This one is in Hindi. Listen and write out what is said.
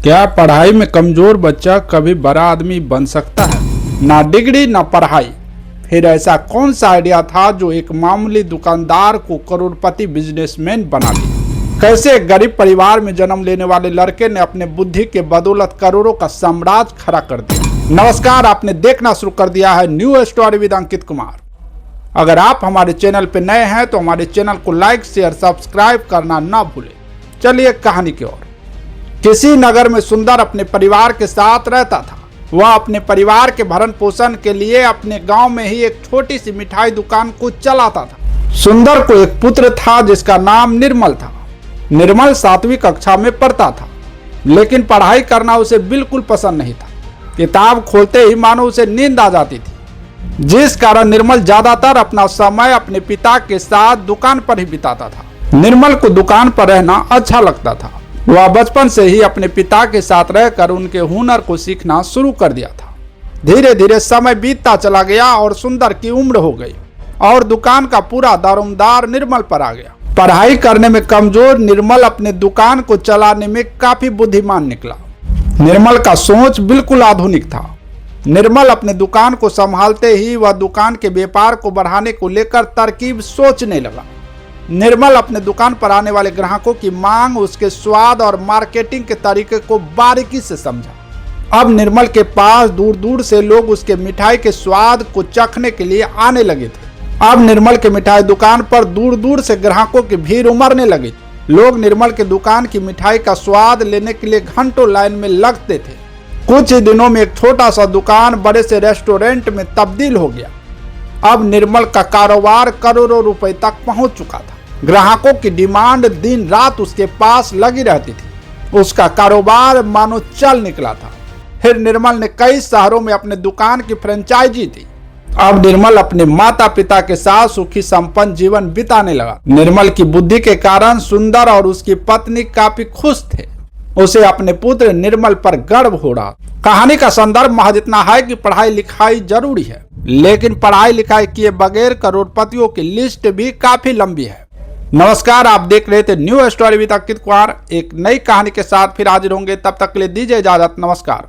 क्या पढ़ाई में कमजोर बच्चा कभी बड़ा आदमी बन सकता है? ना डिग्री ना पढ़ाई। फिर ऐसा कौन सा आइडिया था जो एक मामूली दुकानदार को करोड़पति बिजनेसमैन बना दिया? कैसे एक गरीब परिवार में जन्म लेने वाले लड़के ने अपने बुद्धि के बदौलत करोड़ों का साम्राज्य खड़ा कर दिया? नमस्कार, आपने देखना शुरू कर दिया है new story with Ankit Kumar. अगर आप हमारे चैनल पर नए हैं तो हमारे चैनल को लाइक शेयर सब्सक्राइब करना ना भूलें। चलिए कहानी की ओर। किसी नगर में सुंदर अपने परिवार के साथ रहता था। वह अपने परिवार के भरण पोषण के लिए अपने गांव में ही एक छोटी सी मिठाई दुकान को चलाता था। सुंदर को एक पुत्र था जिसका नाम निर्मल था। निर्मल 7वीं कक्षा में पढ़ता था, लेकिन पढ़ाई करना उसे बिल्कुल पसंद नहीं था। किताब खोलते ही मानो उसे नींद आ जाती थी, जिस कारण निर्मल ज्यादातर अपना समय अपने पिता के साथ दुकान पर ही बिताता था। निर्मल को दुकान पर रहना अच्छा लगता था। वह बचपन से ही अपने पिता के साथ रहकर उनके हुनर को सीखना शुरू कर दिया था। धीरे धीरे समय बीतता चला गया और सुंदर की उम्र हो गई और दुकान का पूरा दारोमदार निर्मल पर आ गया। पढ़ाई करने में कमजोर निर्मल अपने दुकान को चलाने में काफी बुद्धिमान निकला। निर्मल का सोच बिल्कुल आधुनिक था। निर्मल अपने दुकान को संभालते ही वह दुकान के व्यापार को बढ़ाने को लेकर तरकीब सोचने लगा। निर्मल अपने दुकान पर आने वाले ग्राहकों की मांग, उसके स्वाद और मार्केटिंग के तरीके को बारीकी से समझा। अब निर्मल के पास दूर दूर से लोग उसके मिठाई के स्वाद को चखने के लिए आने लगे थे। अब निर्मल के मिठाई दुकान पर दूर दूर से ग्राहकों की भीड़ उमड़ने लगी। लोग निर्मल के दुकान की मिठाई का स्वाद लेने के लिए घंटों लाइन में लगते थे। कुछ ही दिनों में एक छोटा सा दुकान बड़े से रेस्टोरेंट में तब्दील हो गया। अब निर्मल का कारोबार करोड़ों रुपए तक पहुंच चुका था। ग्राहकों की डिमांड दिन रात उसके पास लगी रहती थी। उसका कारोबार मानो चल निकला था। फिर निर्मल ने कई शहरों में अपने दुकान की फ्रेंचाइजी दी। अब निर्मल अपने माता पिता के साथ सुखी संपन्न जीवन बिताने लगा। निर्मल की बुद्धि के कारण सुंदर और उसकी पत्नी काफी खुश थे। उसे अपने पुत्र निर्मल पर गर्व हो रहा। कहानी का संदर्भ महज इतना है कि पढ़ाई लिखाई जरूरी है, लेकिन पढ़ाई लिखाई किए बगैर करोड़पतियों की लिस्ट भी काफी लंबी है। नमस्कार, आप देख रहे थे new story with Ankit Kumar. एक नई कहानी के साथ फिर हाजिर होंगे, तब तक के लिए दीजिए इजाजत। नमस्कार।